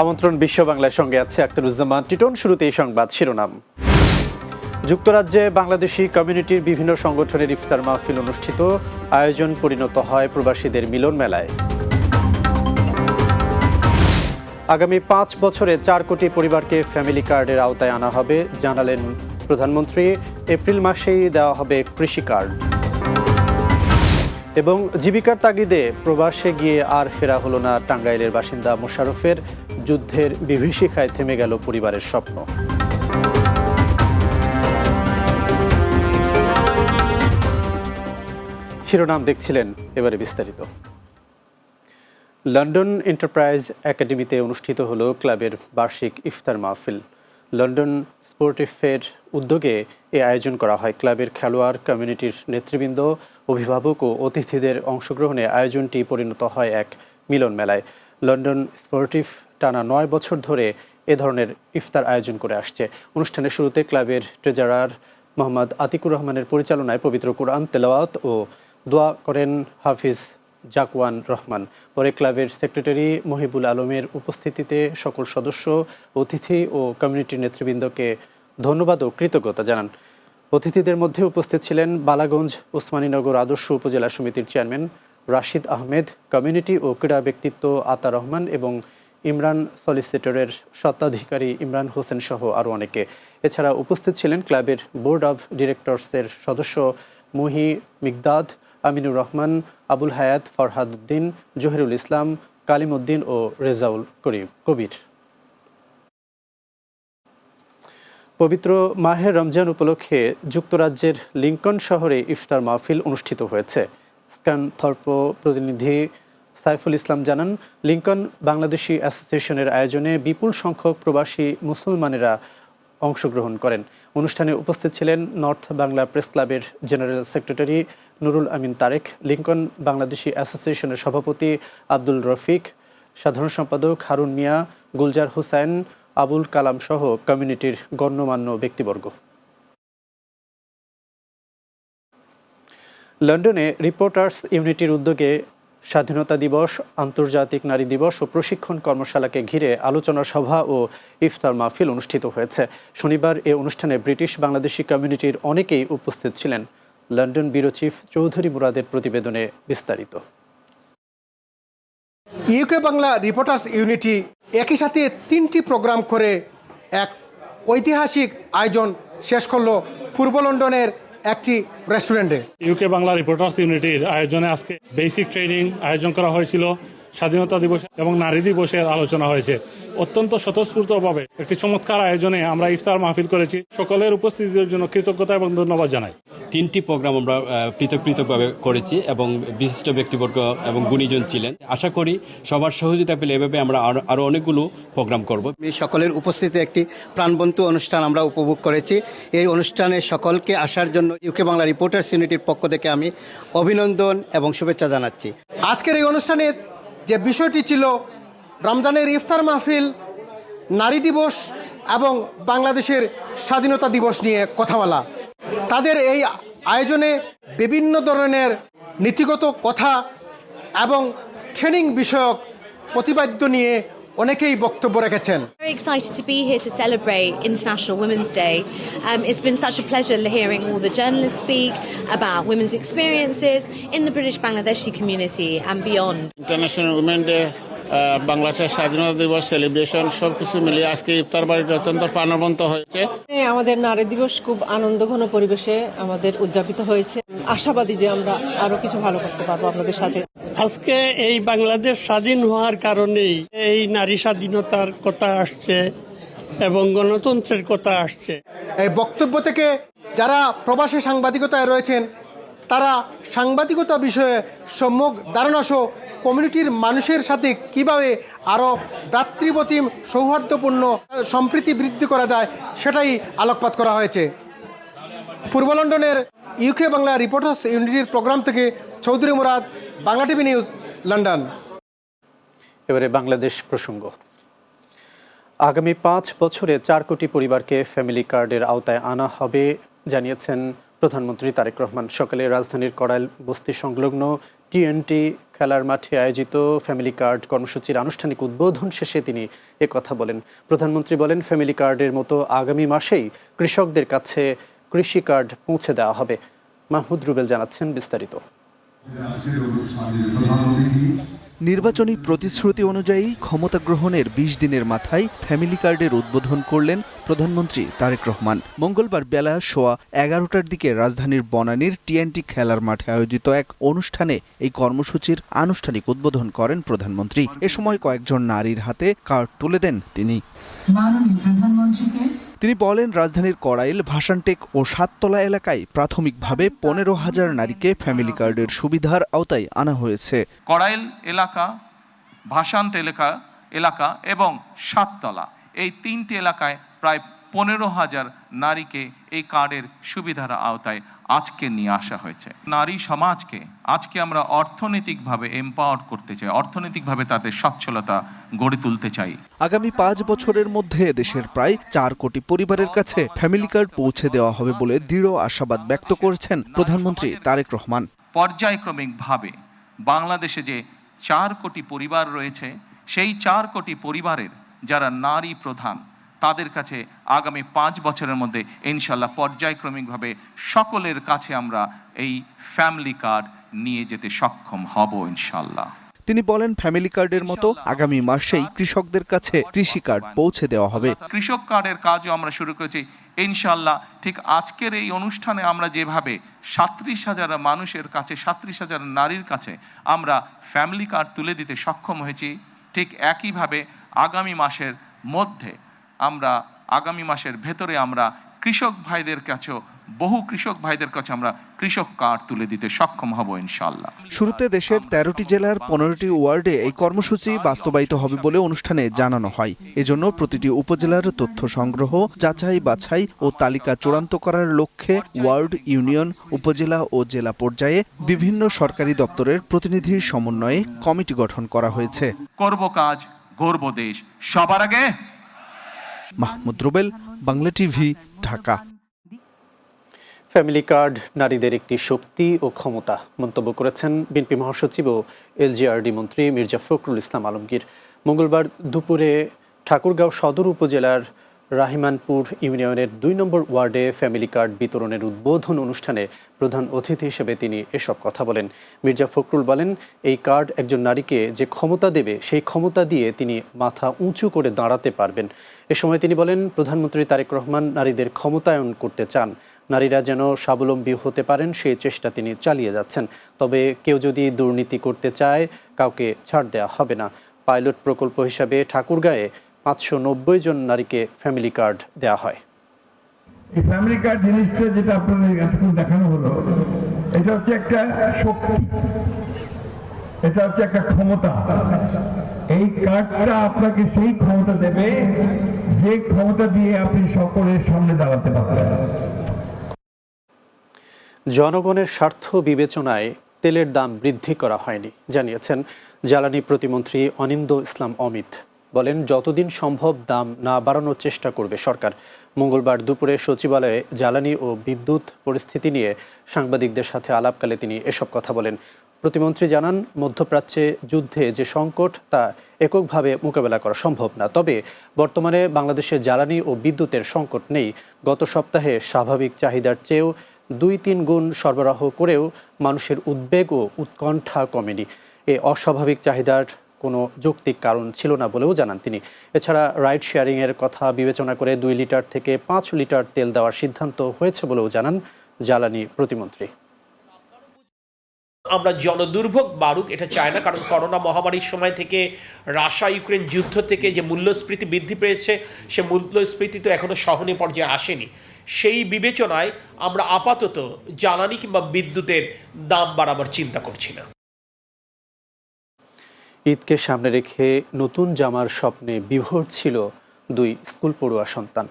আমন্ত্রণ বিশ্ব বাংলার সঙ্গে আছে আখতারুজ্জামান টিটন। শুরুতেই সংবাদ শিরোনাম। যুক্তরাজ্যে বাংলাদেশি কমিউনিটির বিভিন্ন সংগঠনের ইফতার মাহফিল অনুষ্ঠিত, আয়োজন পরিণত হয় প্রবাসীদের মিলন মেলায়। আগামী 5 বছরে 4 কোটি পরিবারকে ফ্যামিলি কার্ডের আওতায় আনা হবে, জানালেন প্রধানমন্ত্রী। এপ্রিল মাসেই দেওয়া হবে কৃষি কার্ড। এবং জীবিকার তাগিদে প্রবাসে গিয়ে আর ফেরা হলো না টাঙ্গাইলের বাসিন্দা মোশাররফের। যুদ্ধের বিভীষিকায় থেমে গেল পরিবারের স্বপ্ন। শিরোনাম দেখছিলেন, এবারে বিস্তারিত। লন্ডন এন্টারপ্রাইজ একাডেমিতে অনুষ্ঠিত হলো ক্লাবের বার্ষিক ইফতার মাহফিল। লন্ডন স্পোর্টিফের উদ্যোগে এ আয়োজন করা হয়। ক্লাবের খেলোয়াড়, কমিউনিটির নেতৃবৃন্দ, অভিভাবক ও অতিথিদের অংশগ্রহণে আয়োজনটি পরিণত হয় এক মিলন মেলায়। লন্ডন স্পোর্টিফ টানা 9 বছর ধরে এ ধরনের ইফতার আয়োজন করে আসছে। অনুষ্ঠানের শুরুতে ক্লাবের ট্রেজারার মোহাম্মদ আতিকুর রহমানের পরিচালনায় পবিত্র কোরআন তেলাওয়াত ও দোয়া করেন হাফিজ জাকওয়ান রহমান। পরে ক্লাবের সেক্রেটারি মহিবুল আলমের উপস্থিতিতে সকল সদস্য, অতিথি ও কমিউনিটির নেতৃবৃন্দকে ধন্যবাদ ও কৃতজ্ঞতা জানান। অতিথিদের মধ্যে উপস্থিত ছিলেন বালাগঞ্জ ওসমানীনগর আদর্শ উপজেলা সমিতির চেয়ারম্যান রাশিদ আহমেদ, কমিউনিটি ও ক্রীড়া ব্যক্তিত্ব আতা রহমান এবং ইমরান সলিসিটরের স্বত্বাধিকারী ইমরান হোসেন সহ আরও অনেকে। এছাড়া উপস্থিত ছিলেন ক্লাবের বোর্ড অব ডিরেক্টরসের সদস্য মুহি মিকদাদ, আমিনুর রহমান, আবুল হায়াত, ফরহাদ উদ্দিন, জহিরুল ইসলাম, কালিম উদ্দিন ও রেজাউল কবির। পবিত্র মাহে রমজান উপলক্ষে যুক্তরাজ্যের লিঙ্কন শহরে ইফতার মাহফিল অনুষ্ঠিত হয়েছে। স্ক্যানথর্প প্রতিনিধি সাইফুল ইসলাম জানান, লিঙ্কন বাংলাদেশি অ্যাসোসিয়েশনের আয়োজনে বিপুল সংখ্যক প্রবাসী মুসলমানেরা অংশগ্রহণ করেন। অনুষ্ঠানে উপস্থিত ছিলেন নর্থ বাংলা প্রেস ক্লাবের general secretary Nurul Amin Tarique, Lincoln Bangladeshi অ্যাসোসিয়েশনের সভাপতি আব্দুল রফিক, সাধারণ সম্পাদক হারুন মিয়া, গুলজার হুসাইন, আবুল কালাম সহ কমিউনিটির গণ্যমান্য ব্যক্তিবর্গ। লন্ডনে রিপোর্টার্স ইউনিটির উদ্যোগে স্বাধীনতা দিবস, আন্তর্জাতিক নারী দিবস ও প্রশিক্ষণ কর্মশালাকে ঘিরে আলোচনা সভা ও ইফতার মাহফিল অনুষ্ঠিত হয়েছে। শনিবার এ অনুষ্ঠানে ব্রিটিশ বাংলাদেশি কমিউনিটির অনেকেই উপস্থিত ছিলেন। লন্ডন ব্যুরো চিফ চৌধুরী মুরাদের প্রতিবেদনে বিস্তারিত। ইউকে বাংলা রিপোর্টার্স ইউনিটি একই সাথে 3টি প্রোগ্রাম করে এক ঐতিহাসিক আয়োজন শেষ করলো পূর্ব লন্ডনের একটি রেস্টুরেন্টে। ইউকে বাংলা রিপোর্টার্স ইউনিটির আয়োজনে আজকে বেসিক ট্রেনিং আয়োজন করা হয়েছিল। স্বাধীনতা দিবস এবং নারী দিবসের আলোচনা হয়েছে। অত্যন্ত স্বতঃস্ফূর্তভাবে একটি চমৎকার আয়োজনে আমরা ইফতার মাহফিল করেছি। সকলের উপস্থিতির জন্য কৃতজ্ঞতা এবং ধন্যবাদ জানাই। 3টি প্রোগ্রাম আমরা পৃথকভাবে করেছি এবং বিশিষ্ট ব্যক্তিবর্গ এবং গুণীজন ছিলেন। আশা করি সবার সহযোগিতা পেলে এভাবে আমরা আরো অনেকগুলো প্রোগ্রাম করব। সকলের উপস্থিতিতে একটি প্রাণবন্ত অনুষ্ঠান আমরা উপভোগ করেছি। এই অনুষ্ঠানে সকলকে আসার জন্য ইউকে বাংলা রিপোর্টার্স ইউনিটির পক্ষ থেকে আমি অভিনন্দন এবং শুভেচ্ছা জানাচ্ছি। আজকের এই অনুষ্ঠানে যে বিষয়টি ছিল রমজানের ইফতার মাহফিল, নারী দিবস এবং বাংলাদেশের স্বাধীনতা দিবস নিয়ে কথা বলা। তাদের এই আয়োজনে বিভিন্ন ধরনের নীতিগত কথা এবং ট্রেনিং বিষয়ক প্রতিপাদ্য নিয়ে অনেকেই বক্তব্য রেখেছেন। Very excited to be here to celebrate International Women's Day. It's been such a pleasure hearing all the journalists speak about women's experiences in the British Bangladeshi community and beyond. International Women's Day, বাংলাদেশের স্বাধীনতা দিবস celebration সবকিছু মিলিয়ে আজকে ইফতার বাড়িতে অত্যন্ত প্রাণবন্ত হয়েছে। আমাদের নারী দিবস খুব আনন্দঘন পরিবেশে আমাদের উদযাপিত হয়েছে। আশাবাদী যে আমরা আরো কিছু ভালো করতে পারবো আপনাদের সাথে। আজকে এই বাংলাদেশ স্বাধীন হওয়ার কারণেই এই নারী স্বাধীনতার কথা আসছে এবং গণতন্ত্রের কথা আসছে। এই বক্তব্য থেকে যারা প্রবাসী সাংবাদিকতায় রয়েছেন তারা সাংবাদিকতা বিষয়ে সম্যক ধারণা সহ কমিউনিটির মানুষের সাথে কিভাবে আরও ভ্রাতৃপ্রতিম সৌহার্দ্যপূর্ণ সম্প্রীতি বৃদ্ধি করা যায় সেটাই আলোকপাত করা হয়েছে। পূর্ব লন্ডনের ইউকে বাংলা রিপোর্টার্স ইউনিটির প্রোগ্রাম থেকে Chowdhury Murad, Bangla TV news, London. এবারে বাংলাদেশ প্রসঙ্গ। আগামী 5 বছরে 4 কোটি পরিবারকে ফ্যামিলি কার্ডের আওতায় আনা হবে, জানিয়েছেন প্রধানমন্ত্রী তারেক রহমান। সকালে রাজধানীর কড়াইল বস্তি সংলগ্ন টিএনটি খেলার মাঠে আয়োজিত ফ্যামিলি কার্ড কর্মসূচির আনুষ্ঠানিক উদ্বোধন শেষে তিনি একথা বলেন। প্রধানমন্ত্রী বলেন, ফ্যামিলি কার্ডের মতো আগামী মাসেই কৃষকদের কাছে কৃষি কার্ড পৌঁছে দেওয়া হবে। মাহমুদ রুবেল জানাচ্ছেন বিস্তারিত। নির্বাচনী প্রতিশ্রুতি অনুযায়ী ক্ষমতা গ্রহণের ২০ দিনের মাথায় ফ্যামিলি কার্ডের উদ্বোধন করলেন প্রধানমন্ত্রী তারেক রহমান। মঙ্গলবার বেলা সোয়া ১১টার দিকে রাজধানীর বনানীর টিএনটি খেলার মাঠে আয়োজিত এক অনুষ্ঠানে এই কর্মসূচির আনুষ্ঠানিক উদ্বোধন করেন প্রধানমন্ত্রী। এ সময় কয়েকজন নারীর হাতে কার্ড তুলে দেন তিনি। তিনি বলেন, রাজধানীর কড়াইল, ভাসানটেক ও সাততলা এলাকায় প্রাথমিকভাবে ১৫,০০০ নারীকে ফ্যামিলি কার্ডের সুবিধার আওতায় আনা হয়েছে। কড়াইল এলাকা, ভাসান্ত এলাকা এবং সাততলা, এই ৩টি এলাকায় প্রায় ১৫,০০০ নারীকে এই কার্ডের সুবিধার আওতায় আজকে নিয়ে আসা হয়েছে। নারী সমাজকে আজকে আমরা অর্থনৈতিকভাবে এম্পাওয়ার করতে চাই, অর্থনৈতিকভাবে তাদের সচ্ছলতা গড়ে তুলতে চাই। আগামী ৫ বছরের মধ্যে দেশের প্রায় ৪ কোটি পরিবারের কাছে ফ্যামিলি কার্ড পৌঁছে দেওয়া হবে বলে দৃঢ় আশাবাদ ব্যক্ত করেছেন প্রধানমন্ত্রী তারেক রহমান। পর্যায়ক্রমিকভাবে বাংলাদেশে যে ৪ কোটি পরিবার রয়েছে, সেই ৪ কোটি পরিবারের যারা নারী প্রধান, তাদের কাছে আগামী ৫ বছরের মধ্যে ইনশাল্লাহ পর্যায়ক্রমিকভাবে সকলের কাছে আমরা এই ফ্যামিলি কার্ড নিয়ে যেতে সক্ষম হব ইনশাল্লাহ। তিনি বলেন, ফ্যামিলি কার্ডের মতো আগামী মাসেই কৃষকদের কাছে কৃষি কার্ড পৌঁছে দেওয়া হবে। কৃষক কার্ডের কাজও আমরা শুরু করেছি ইনশাল্লাহ। ঠিক আজকের এই অনুষ্ঠানে আমরা যেভাবে ৩৭,০০০ মানুষের কাছে, ৩৭,০০০ নারীর কাছে আমরা ফ্যামিলি কার্ড তুলে দিতে সক্ষম হয়েছি, ঠিক একইভাবে আগামী মাসের মধ্যে আগামী মাসের ভেতরে আমরা কৃষক ভাইদের কাছেও, বহু কৃষক ভাইদের কাছে আমরা কৃষক কার্ড তুলে দিতে সক্ষম হব ইনশাআল্লাহ। শুরুতে দেশের ১৩টি জেলার ১৫টি ওয়ার্ডে এই কর্মসূচি বাস্তবায়িত হবে বলে অনুষ্ঠানে জানানো হয়। এজন্য প্রতিটি উপজেলার তথ্য সংগ্রহ, যাচাই বাছাই ও তালিকা চূড়ান্ত করার লক্ষ্যে ওয়ার্ড, ইউনিয়ন, উপজেলা ও জেলা পর্যায়ে বিভিন্ন সরকারি দপ্তরের প্রতিনিধির সমন্বয়ে কমিটি গঠন করা হয়েছে। করব কাজ, গর্ব দেশ, সবার আগে। Mahmud Rubel, Bangla TV, Dhaka. Family card নারীদের একটি শক্তি ও ক্ষমতা মন্তব্য করেছেন বিএনপি মহাসচিব ও এলজিআরডি মন্ত্রী মির্জা ফখরুল ইসলাম আলমগীর। মঙ্গলবার দুপুরে ঠাকুরগাঁও সদর উপজেলার রাহিমানপুর ইউনিয়নের ২ নম্বর ওয়ার্ডে ফ্যামিলি কার্ড বিতরণের উদ্বোধন অনুষ্ঠানে প্রধান অতিথি হিসেবে তিনি এসব কথা বলেন। মির্জা ফখরুল বলেন, এই কার্ড একজন নারীকে যে ক্ষমতা দেবে, সেই ক্ষমতা দিয়ে তিনি মাথা উঁচু করে দাঁড়াতে পারবেন। এ সময় তিনি বলেন, প্রধানমন্ত্রী তারেক রহমান নারীদের ক্ষমতায়ন করতে চান, নারীরা যেন স্বাবলম্বী হতে পারেন সেই চেষ্টা তিনি চালিয়ে যাচ্ছেন। তবে কেউ যদি দুর্নীতি করতে চায়, কাউকে ছাড় দেওয়া হবে না। পাইলট প্রকল্প হিসাবে ঠাকুরগাঁয়ে ৫৯০ জন নারীকে ফ্যামিলি কার্ড দেওয়া হয়। এই ফ্যামিলি কার্ড জিনিসটা যেটা আপনাদের এতক্ষণ দেখানো হলো, এটা হচ্ছে একটা শক্তি, এটা হচ্ছে একটা ক্ষমতা। এই কার্ডটা আপনাকে সেই ক্ষমতা দেবে যে ক্ষমতা দিয়ে আপনি সকলের সামনে দাঁড়াতে পারবেন। জনগণের স্বার্থ বিবেচনায় তেলের দাম বৃদ্ধি করা হয়নি জানিয়েছেন জ্বালানি প্রতিমন্ত্রী অনিন্দ্য ইসলাম অমিত। বলেন, যতদিন সম্ভব দাম না বাড়ানোর চেষ্টা করবে সরকার। মঙ্গলবার দুপুরে সচিবালয়ে জ্বালানি ও বিদ্যুৎ পরিস্থিতি নিয়ে সাংবাদিকদের সাথে আলাপকালে তিনি এসব কথা বলেন। প্রতিমন্ত্রী জানান, মধ্যপ্রাচ্যে যুদ্ধে যে সংকট তা এককভাবে মোকাবেলা করা সম্ভব না। তবে বর্তমানে বাংলাদেশে জ্বালানি ও বিদ্যুতের সংকট নেই। গত সপ্তাহে স্বাভাবিক চাহিদার চেয়েও ২-৩ গুণ সরবরাহ করেও মানুষের উদ্বেগ ও উৎকণ্ঠা কমেনি। এ অস্বাভাবিক চাহিদার কোনো যৌক্তিক কারণ ছিল না বলেও জানান তিনি। এছাড়া রাইড শেয়ারিংয়ের কথা বিবেচনা করে ২ লিটার থেকে ৫ লিটার তেল দেওয়ার সিদ্ধান্ত হয়েছে বলেও জানান জ্বালানি প্রতিমন্ত্রী। আমরা জনদুর্ভোগ বাড়ুক এটা চাই না, কারণ করোনা মহামারীর সময় থেকে, রাশিয়া ইউক্রেন যুদ্ধ থেকে যে মূল্যস্ফীতি বৃদ্ধি পেয়েছে, সে মূল্যস্ফীতি তো এখনো সহনীয় পর্যায়ে আসেনি। সেই বিবেচনায় আমরা আপাতত জ্বালানি কিংবা বিদ্যুতের দাম বাড়াবার চিন্তা করছি না। ঈদকে সামনে রেখে নতুন জামার স্বপ্নে বিভোর ছিল 2 স্কুল পড়ুয়া সন্তান।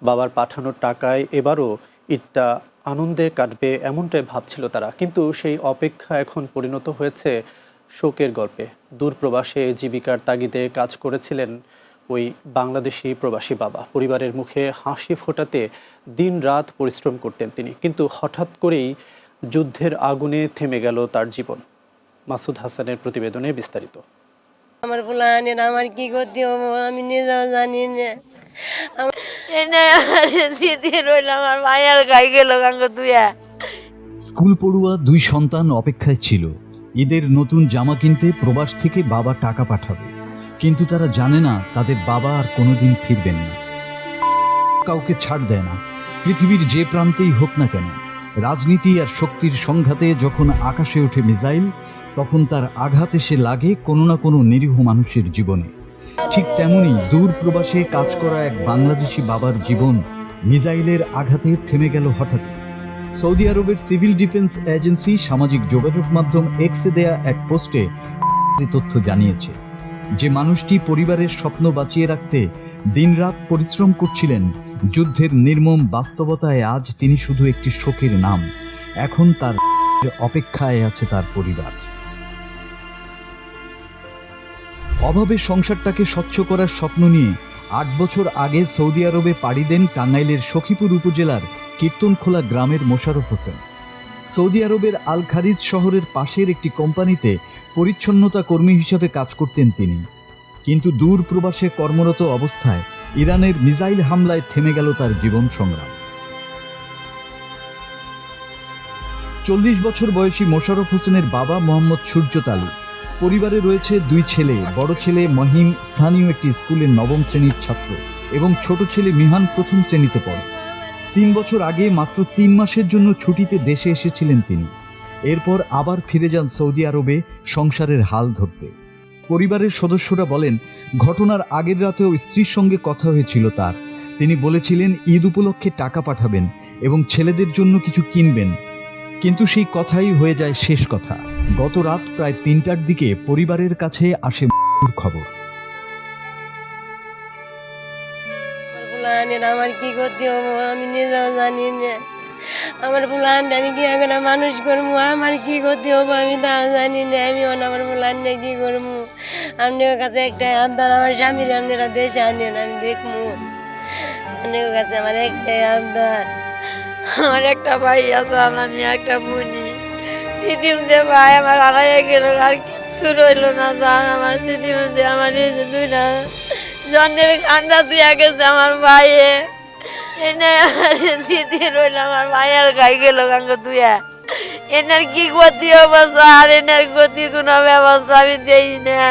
বাবার পাঠানোর টাকায় এবারও ঈদটা আনন্দে কাটবে এমনটাই ভাবছিল তারা, কিন্তু সেই অপেক্ষা এখন পরিণত হয়েছে শোকের গল্পে। দূরপ্রবাসে জীবিকার তাগিদে কাজ করেছিলেন ওই বাংলাদেশি প্রবাসী বাবা। পরিবারের মুখে হাসি ফোটাতে দিন-রাত পরিশ্রম করতেন তিনি, কিন্তু হঠাৎ করেই যুদ্ধের আগুনে থেমে গেল তার জীবন। মাসুদ হাসানের প্রতিবেদনে বিস্তারিত। আমার ফুলানের আমার কি করতে হবো আমি নিজেও জানি না আমার মায়ের গাই গেল গাঙ্গ তুইয়া। স্কুল পড়ুয়া 2 সন্তান অপেক্ষায় ছিল ঈদের নতুন জামা কিনতে প্রবাস থেকে বাবা টাকা পাঠাবে, কিন্তু তারা জানে না তাদের বাবা আর কোনোদিন ফিরবেন না। কাউকে ছাড় দেয় না, পৃথিবীর যে প্রান্তেই হোক না কেন। রাজনীতি আর শক্তির সংঘাতে যখন আকাশে ওঠে মিসাইল, তখন তার আঘাত এসে লাগে কোনো না কোনো নিরীহ মানুষের জীবনে। ঠিক তেমনি দূর প্রবাসে কাজ করা এক বাংলাদেশি বাবার জীবন মিসাইলের আঘাতে থেমে গেল হঠাৎ। সৌদি আরবের সিভিল ডিফেন্স এজেন্সি সামাজিক যোগাযোগ মাধ্যম এক্সে দেয়া এক পোস্টে তথ্য জানিয়েছে যে মানুষটি পরিবারের স্বপ্ন বাঁচিয়ে রাখতে দিনরাত পরিশ্রম করছিলেন। যুদ্ধের নির্মম বাস্তবতায় আজ তিনি শুধু একটি শোকের নাম। এখন তার অপেক্ষায় আছে তার পরিবার। অভাবে সংসারটাকে স্বচ্ছ করার স্বপ্ন নিয়ে 8 বছর আগে সৌদি আরবে পাড়ি দেন টাঙ্গাইলের সখীপুর উপজেলার কীর্তনখোলা গ্রামের মোশাররফ হোসেন। সৌদি আরবের আল খারিজ শহরের পাশের একটি কোম্পানিতে পরিচ্ছন্নতা কর্মী হিসাবে কাজ করতেন তিনি, কিন্তু দূর প্রবাসে কর্মরত অবস্থায় ইরানের মিসাইল হামলায় থেমে গেল তার জীবন সংগ্রাম। 40 বছর বয়সী মোশাররফ হোসেনের বাবা মোহাম্মদ সূর্যত আলী। পরিবারে রয়েছে 2 ছেলে। বড় ছেলে মহিম স্থানীয় একটি স্কুলের 9ম শ্রেণীর ছাত্র এবং ছোট ছেলে মিহান 1ম শ্রেণীতে পড়ে। 3 বছর আগে মাত্র 3 মাসের জন্য ছুটিতে দেশে এসেছিলেন তিনি। এরপর আবার ফিরে যান সৌদি আরবে সংসারের হাল ধরতে। পরিবারের সদস্যরা বলেন, ঘটনার আগের রাতেও স্ত্রীর সঙ্গে কথা হয়েছিল তার। তিনি বলেছিলেন ঈদ উপলক্ষে টাকা পাঠাবেন এবং ছেলেদের জন্য কিছু কিনবেন, কিন্তু সেই কথাই হয়ে যায় শেষ কথা। গত রাত প্রায় 3টার দিকে পরিবারের কাছে আসে খবর। আমার কি করতে হবো আমি নিজেও জানি না। আমার ফুলান আমি কি করে মানুষ করবো, আমার কি করতে হবো আমি তাও জানি না। আমি আমার ফুলান কি করবো, আপনার কাছে একটা আবদার, আমার স্বামীর আপনারা দেশে আনেন আমি দেখবো। আপনার কাছে আমার একটাই আবদার, আমার একটা ভাই আছে আমি একটা বোনি। দিদিমদে ভাই আমার আড়াইয়া গেল, আর কিচ্ছু রইল না। জান আমার দিদিমদে আমার এই যে 2টা জন্মের ঠান্ডা দিয়ে গেছে আমার ভাইয়ে। এনে দিদি রইল আমার ভাইয়ের গাই গেল গাঙ্গ তুইয়া। এনার কি গতি অবস্থা, আর এনার গতির কোনো ব্যবস্থা আমি দেই না।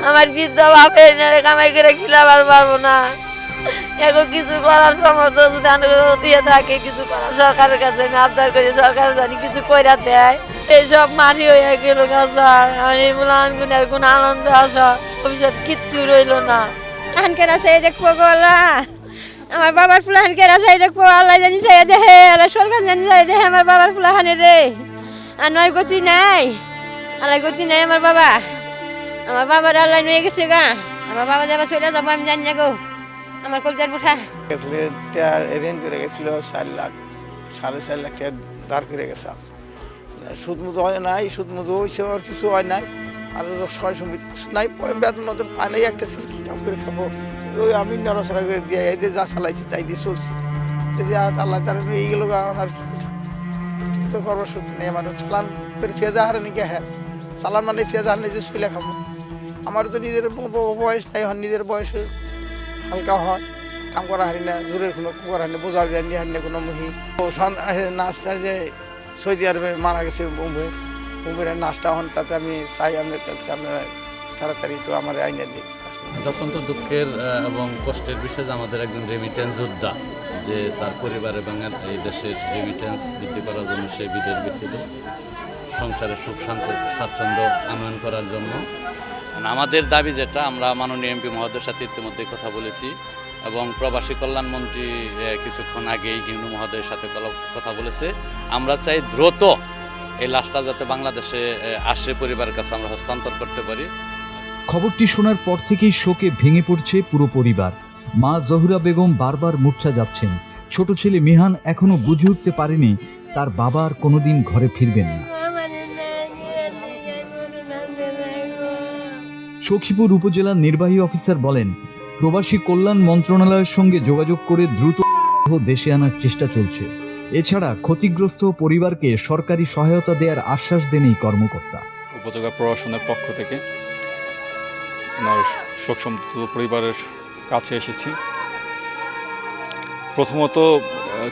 আমার বৃদ্ধ বাপে এনারে কামাই করে খিলাবার পারবো না। এখন কিছু করার সমর্থ দিয়ে থাকে, কিছু করার সরকারের কাছে আমি আবদার করি, সরকার জানি কিছু কইরা দেয়। এইসব মারি হয়ে গেল গাছার। আমার এই মুলানগুনের কোন আনন্দ আসা ভবিষ্যৎ কিচ্ছু রইল না। আনকেরা চাই দেখবো গলা, আমার বাবার ফুলাহানকেরা চাই দেখবো, আল্লাহ জানি চাই দেখে, আল্লাহ সরকার জানি চাই দেখে আমার বাবার ফুলাহানে রে। আর নয় গতি নাই, আল্লাহ গতি নাই আমার বাবা। আমার বাবার আল্লাহ নিয়ে গেছে গা, আমার বাবা যাবার চলে যাবো আমি জানি না গো। আমার কলজার বুঠা রেন্ট করে গেছিল 4 লাখ, 4.5 লাখ টাকা দাঁড় করে গেছে। সুদ মুদ হয় নাই, সুদ মুদ হয়েছে আর কিছু হয় নাই, আর সয় সমিতি কিছু নাই। বেতন মতো পাই নাই, একটা ছিল কি কাম করে খাবো, ওই আমি নড়াচড়া করে দিয়ে এই যে যা চালাইছি তাই দিয়ে চলছি। আল্লাহ তার এইগুলো আর কি তো করবার শক্তি নেই। আমার চালান করে ছেড়ে দেওয়ার নাকি, হ্যাঁ চালান মানে ছেড়ে দেওয়ার নিজে শুলে খাবো। আমার তো নিজের বয়স নাই, নিজের বয়স হালকা হয়, কাম করা হারি না, জোরের কোনো করা হারি না, বোঝা হারি না কোনো মুহি। নাচটা যে সৌদি আরবে মারা গেছে মুম্বাইয়ের নাচটা হন, তাতে আমি চাই আপনার কাছে আপনারা তাড়াতাড়ি একটু আমার আইনে দিন। অত্যন্ত দুঃখের এবং কষ্টের বিষয় যে আমাদের একজন রেমিটেন্স যোদ্ধা, যে তার পরিবার এবং এই দেশের রেমিটেন্স বৃদ্ধি করার জন্য সে বিদেশ গেছিল সংসারের সুখ স্বাচ্ছন্দ্য আনয়ন করার জন্য। আমাদের দাবি যেটা, আমরা মাননীয় এমপি মহোদয়ের সাথে ইতিমধ্যে কথা বলেছি এবং প্রবাসী কল্যাণ মন্ত্রী কিছুক্ষণ আগেই ইউনু মহোদয়ের সাথে কথা বলেছে। আমরা চাই দ্রুত এই লাশটা যাতে বাংলাদেশে আসে, পরিবারের কাছে আমরা হস্তান্তর করতে পারি। খবরটি শোনার পর থেকেই শোকে ভেঙে পড়ছে পুরো পরিবার। মা জহুরা বেগম বারবার মূর্ছা যাচ্ছেন। ছোট ছেলে মিহান এখনো বুঝে উঠতে পারেনি তার বাবা আর কোনোদিন ঘরে ফিরবেন না। সখীপুর উপজেলার নির্বাহী অফিসার বলেন, প্রবাসী কল্যাণ মন্ত্রণালয়ের সঙ্গে যোগাযোগ করে দ্রুত দেশে আনার চেষ্টা চলছে। এছাড়া ক্ষতিগ্রস্ত পরিবারকে সরকারি সহায়তা দেওয়ার আশ্বাস দেন এই কর্মকর্তা। উপজেলা প্রশাসনের পক্ষ থেকে ওনার শোকসন্তপ্ত পরিবারের কাছে এসেছি। প্রথমত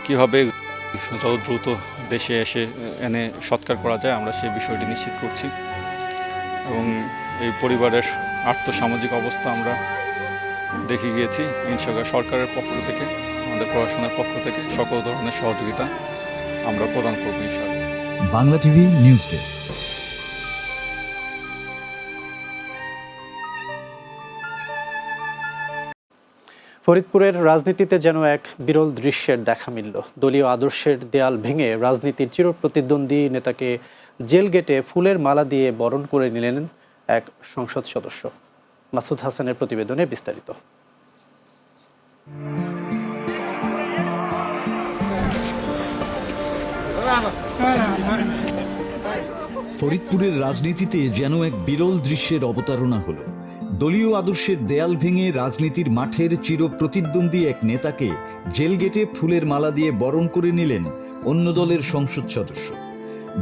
কীভাবে যত দ্রুত দেশে এনে সৎকার করা যায় আমরা সেই বিষয়টি নিশ্চিত করছি এবং এই পরিবারের আর্থসামাজিক অবস্থা আমরা দেখে গিয়েছি। ইনশাআল্লাহ সরকারের পক্ষ থেকে আমাদের প্রশাসনের পক্ষ থেকে সকল ধরনের সহযোগিতা আমরা প্রদান করব ইনশাআল্লাহ। Bangla TV news desk. ফরিদপুরের রাজনীতিতে যেন এক বিরল দৃশ্যের দেখা মিলল। দলীয় আদর্শের দেয়াল ভেঙে রাজনীতির চিরপ্রতিদ্বন্দ্বী নেতাকে জেল গেটে ফুলের মালা দিয়ে বরণ করে নিলেন এক সংসদ সদস্য। মাসুদ হাসানের প্রতিবেদনে বিস্তারিত। ফরিদপুরের রাজনীতিতে যেন এক বিরল দৃশ্যের অবতারণা হলো। দলীয় আদর্শের দেয়াল ভেঙে রাজনীতির মাঠের চির প্রতিদ্বন্দ্বী এক নেতাকে জেল গেটে ফুলের মালা দিয়ে বরণ করে নিলেন অন্য দলের সংসদ সদস্য।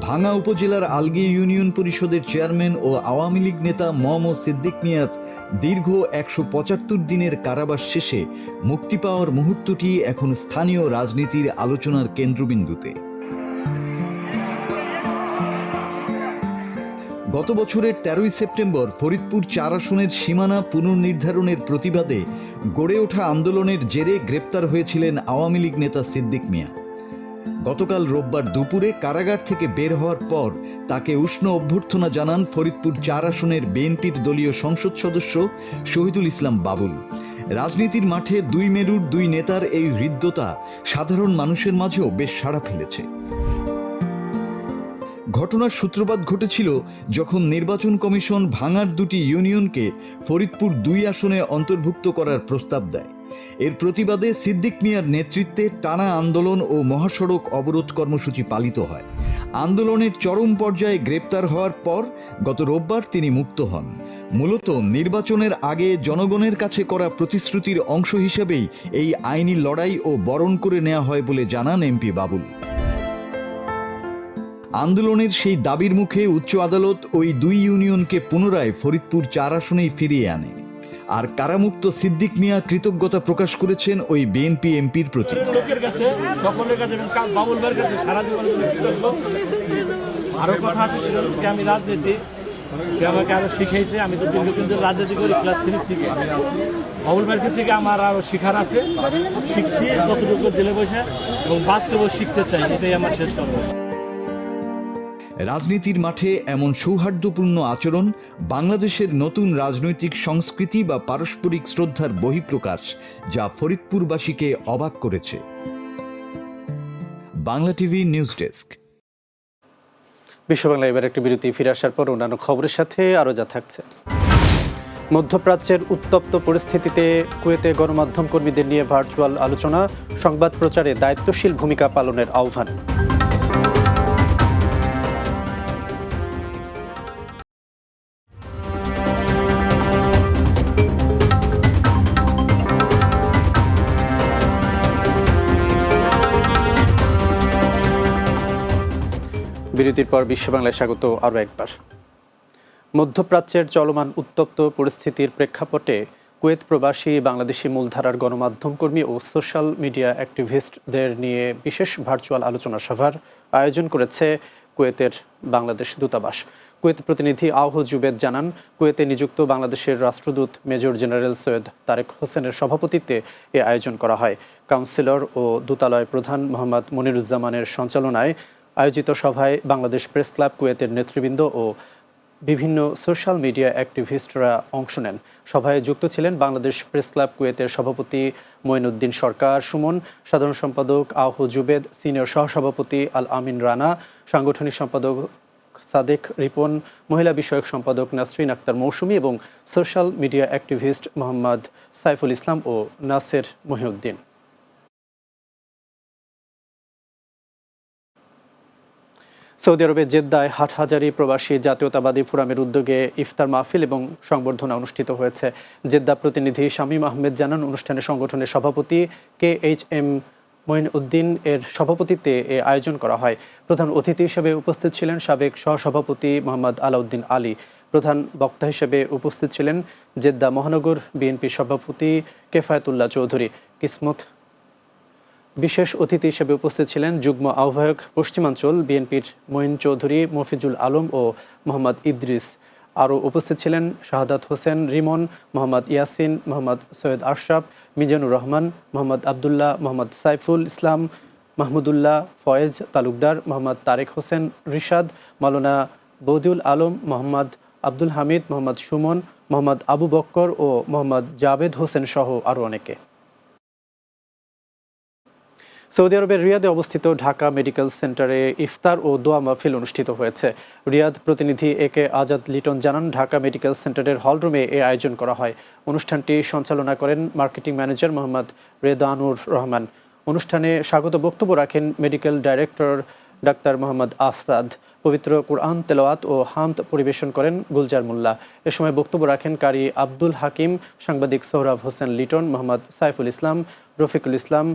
ভাঙ্গা উপজেলার আলগী ইউনিয়ন পরিষদের চেয়ারম্যান ও আওয়ামী লীগ নেতা মোহাম্মদ সিদ্দিক মিয়ার দীর্ঘ ১৭৫ দিনের কারাবাস শেষে মুক্তি পাওয়ার মুহূর্তটি এখন স্থানীয় রাজনীতির আলোচনার কেন্দ্রবিন্দুতে। গত বছরের ১৩ই সেপ্টেম্বর ফরিদপুর ৪ আসনের সীমানা পুনর্নির্ধারণের প্রতিবাদে গড়ে ওঠা আন্দোলনের জেরে গ্রেপ্তার হয়েছিলেন আওয়ামী লীগ নেতা সিদ্দিক মিয়া। গতকাল রোববার দুপুরে কারাগার থেকে বের হওয়ার পর তাকে উষ্ণ অভ্যর্থনা জানান ফরিদপুর ৪ আসনের বিএনপির দলীয় সংসদ সদস্য শহীদুল ইসলাম বাবুল। রাজনীতির মাঠে দুই মেরুর দুই নেতার এই হৃদ্যতা সাধারণ মানুষের মাঝেও বেশ সাড়া ফেলেছে। ঘটনার সূত্রপাত ঘটেছিল যখন নির্বাচন কমিশন ভাঙার দুটি ইউনিয়নকে ফরিদপুর ২ আসনে অন্তর্ভুক্ত করার প্রস্তাব দেয়। এর প্রতিবাদে সিদ্দিক মিয়ার নেতৃত্বে টানা আন্দোলন ও মহাসড়ক অবরোধ কর্মসূচি পালিত হয়। আন্দোলনের চরম পর্যায়ে গ্রেপ্তার হওয়ার পর গত রোববার তিনি মুক্ত হন। মূলত নির্বাচনের আগে জনগণের কাছে করা প্রতিশ্রুতির অংশ হিসেবেই এই আইনি লড়াই ও বরণ করে নেওয়া হয় বলে জানান এমপি বাবুল। আন্দোলনের সেই দাবির মুখে উচ্চ আদালত ওই দুই ইউনিয়নকে পুনরায় ফরিদপুর ৪ আসনেই ফিরিয়ে আনে। আর কারামুক্ত সিদ্দিক মিয়া কৃতজ্ঞতা প্রকাশ করেছেন ওই বিএনপি এমপির প্রতি। আরো কথা আছে, সেটা আমি রাজনীতি সে আমাকে আরো শিখাইছে। আমি তো দীর্ঘদিন ধরে রাজনীতি করি, ক্লাস 3 থেকে। বাবুল মার্কেট থেকে আমার আরো শিখার আছে, শিখছি কতটুকু জেলে বসে এবং বাস্তবেও শিখতে চাই, এটাই আমার শেষ কথা। রাজনীতির মাঠে এমন সৌহার্দ্যপূর্ণ আচরণ বাংলাদেশের নতুন রাজনৈতিক সংস্কৃতি বা পারস্পরিক শ্রদ্ধার বহিঃপ্রকাশ, যা ফরিদপুরবাসীকে অবাক করেছে। Bangla TV news desk. বিশ্ব বাংলা এবার একটি বিরতি, ফিরে আসার পর অন্যান্য খবরের সাথে আরও যা থাকছে। মধ্যপ্রাচ্যের উত্তপ্ত পরিস্থিতিতে কুয়েতে গণমাধ্যম কর্মীদের নিয়ে ভার্চুয়াল আলোচনা, সংবাদ প্রচারে দায়িত্বশীল ভূমিকা পালনের আহ্বান। বিরতির পর বিশ্ব বাংলায় স্বাগত আরও একবার। মধ্যপ্রাচ্যের চলমান উত্তপ্ত পরিস্থিতির প্রেক্ষাপটে কুয়েত প্রবাসী বাংলাদেশি মূলধারার গণমাধ্যম কর্মী ও সোশ্যাল মিডিয়া অ্যাক্টিভিস্টদের নিয়ে বিশেষ ভার্চুয়াল আলোচনা সভার আয়োজন করেছে কুয়েতের বাংলাদেশ দূতাবাস। কুয়েত প্রতিনিধি আওহ জুবেদ জানান, কুয়েতে নিযুক্ত বাংলাদেশের রাষ্ট্রদূত মেজর জেনারেল সৈয়দ তারেক হোসেনের সভাপতিত্বে এ আয়োজন করা হয়। কাউন্সিলর ও দূতালয় প্রধান মোহাম্মদ মনিরুজ্জামানের সঞ্চালনায় আয়োজিত সভায় বাংলাদেশ প্রেস ক্লাব কুয়েতের নেতৃবৃন্দ ও বিভিন্ন সোশ্যাল মিডিয়া অ্যাক্টিভিস্টরা অংশ নেন। সভায় যুক্ত ছিলেন বাংলাদেশ প্রেস ক্লাব কুয়েতের সভাপতি মঈনুদ্দিন সরকার সুমন, সাধারণ সম্পাদক আওহ জুবেদ, সিনিয়র সহসভাপতি আল আমিন রানা, সাংগঠনিক সম্পাদক সাদেক রিপন, মহিলা বিষয়ক সম্পাদক নাসরিন আক্তার মৌসুমী এবং social media activist Mohammad Saiful Islam ও নাসের মহিউদ্দিন। সৌদি আরবের জেদ্দায় হাটহাজারী প্রবাসী জাতীয়তাবাদী ফোরামের উদ্যোগে ইফতার মাহফিল এবং সংবর্ধনা অনুষ্ঠিত হয়েছে। জেদ্দা প্রতিনিধি শামীম আহমেদ জানান, অনুষ্ঠানে সংগঠনের সভাপতি KHM মঈনউদ্দিন এর সভাপতিত্বে এ আয়োজন করা হয়। প্রধান অতিথি হিসেবে উপস্থিত ছিলেন সাবেক সহসভাপতি মোহাম্মদ আলাউদ্দিন আলী। প্রধান বক্তা হিসেবে উপস্থিত ছিলেন জেদ্দা মহানগর বিএনপি সভাপতি কেফায়েতুল্লাহ চৌধুরী কিসমত। বিশেষ অতিথি হিসেবে উপস্থিত ছিলেন যুগ্ম আহ্বায়ক পশ্চিমাঞ্চল বিএনপির মঈন চৌধুরী, মফিজুল আলম ও মোহাম্মদ ইদ্রিস। আরও উপস্থিত ছিলেন শাহাদাত হোসেন রিমন, মোহাম্মদ ইয়াসিন, মোহাম্মদ সৈয়দ আশরাফ, মিজানুর রহমান, মোহাম্মদ আবদুল্লাহ, মোহাম্মদ সাইফুল ইসলাম, মাহমুদুল্লাহ, ফয়েজ তালুকদার, মোহাম্মদ তারেক হোসেন রিশাদ, মাওলানা বদিউল আলম, মোহাম্মদ আব্দুল হামিদ, মোহাম্মদ সুমন, মোহাম্মদ আবু বক্কর ও মোহাম্মদ জাবেদ হোসেন সহ আরও অনেকে। সৌদি আরবের রিয়াদে অবস্থিত ঢাকা মেডিকেল সেন্টারে ইফতার ও দোয়া মাহফিল অনুষ্ঠিত হয়েছে। রিয়াদ প্রতিনিধি একে আজাদ লিটন জানান, ঢাকা মেডিকেল সেন্টারের হলরুমে এ আয়োজন করা হয়। অনুষ্ঠানটি সঞ্চালনা করেন মার্কেটিং ম্যানেজার মোহাম্মদ রেদানুর রহমান। অনুষ্ঠানে স্বাগত বক্তব্য রাখেন medical director doctor Mohammad Asad. পবিত্র কুরআন তেলাওয়াত ও হামদ পরিবেশন করেন গুলজার মোল্লা। এ সময় বক্তব্য রাখেন কারি আব্দুল হাকিম, সাংবাদিক সোহরাব হোসেন লিটন, মোহাম্মদ সাইফুল ইসলাম, রফিকুল ইসলাম,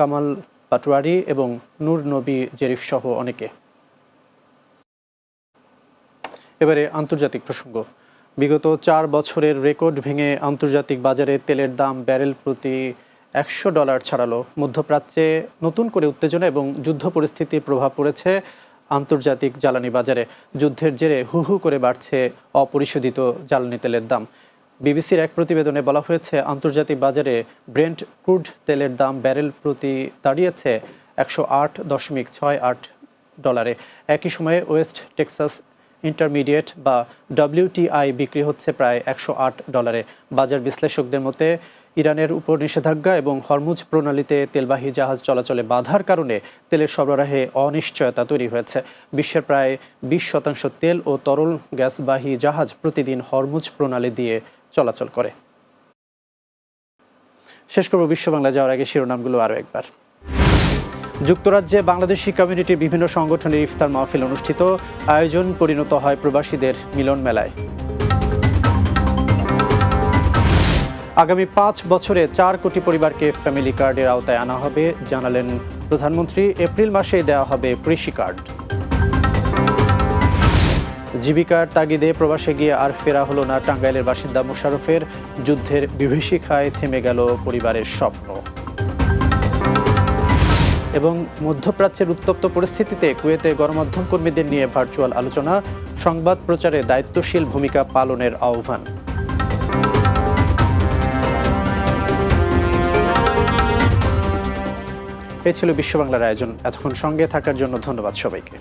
কামাল পাটোয়ারি এবং নূর নবী জেরিফ সহ অনেকে। এবারে আন্তর্জাতিক প্রসঙ্গ। বিগত 4 বছরের রেকর্ড ভেঙে আন্তর্জাতিক বাজারে তেলের দাম ব্যারেল প্রতি $100 ছাড়ালো। মধ্যপ্রাচ্যে নতুন করে উত্তেজনা এবং যুদ্ধ পরিস্থিতির প্রভাব পড়েছে আন্তর্জাতিক জ্বালানি বাজারে। যুদ্ধের জেরে হু হু করে বাড়ছে অপরিশোধিত জ্বালানি তেলের দাম। বিবিসির এক প্রতিবেদনে বলা হয়েছে, আন্তর্জাতিক বাজারে ব্রেন্ট ক্রুড তেলের দাম ব্যারেল প্রতি দাঁড়িয়েছে $108.68। একই সময়ে ওয়েস্ট টেক্সাস ইন্টারমিডিয়েট বা WTI বিক্রি হচ্ছে প্রায় $108। বাজার বিশ্লেষকদের মতে ইরানের উপর নিষেধাজ্ঞা এবং হরমুজ প্রণালীতে তেলবাহী জাহাজ চলাচলে বাধার কারণে তেলের সরবরাহে অনিশ্চয়তা তৈরি হয়েছে। বিশ্বের প্রায় 20% তেল ও তরল গ্যাসবাহী জাহাজ প্রতিদিন হরমুজ প্রণালী দিয়ে চলাচল করে। শেষ করব বিশ্ব বাংলা যাওয়ার আগে শিরোনামগুলো আরও একবার। যুক্তরাজ্যে বাংলাদেশি কমিউনিটির বিভিন্ন সংগঠনের ইফতার মাহফিল অনুষ্ঠিত। আয়োজন পরিণত হয় প্রবাসীদের মিলন মেলায়। আগামী 5 বছরে 4 কোটি পরিবারকে ফ্যামিলি কার্ডের আওতায় আনা হবে, জানালেন প্রধানমন্ত্রী। এপ্রিল মাসেই দেওয়া হবে কৃষি কার্ড। জীবিকার তাগিদে প্রবাসে গিয়ে আর ফেরা হলো না টাঙ্গাইলের বাসিন্দা মোশাররফের। যুদ্ধের বিভীষিকায় থেমে গেল পরিবারের স্বপ্ন। এবং মধ্যপ্রাচ্যের উত্তপ্ত পরিস্থিতিতে কুয়েতে গণমাধ্যম কর্মীদের নিয়ে ভার্চুয়াল আলোচনা, সংবাদ প্রচারে দায়িত্বশীল ভূমিকা পালনের আহ্বান। এই ছিল বিশ্ব বাংলার আয়োজন। এতক্ষণ সঙ্গে থাকার জন্য ধন্যবাদ সবাইকে।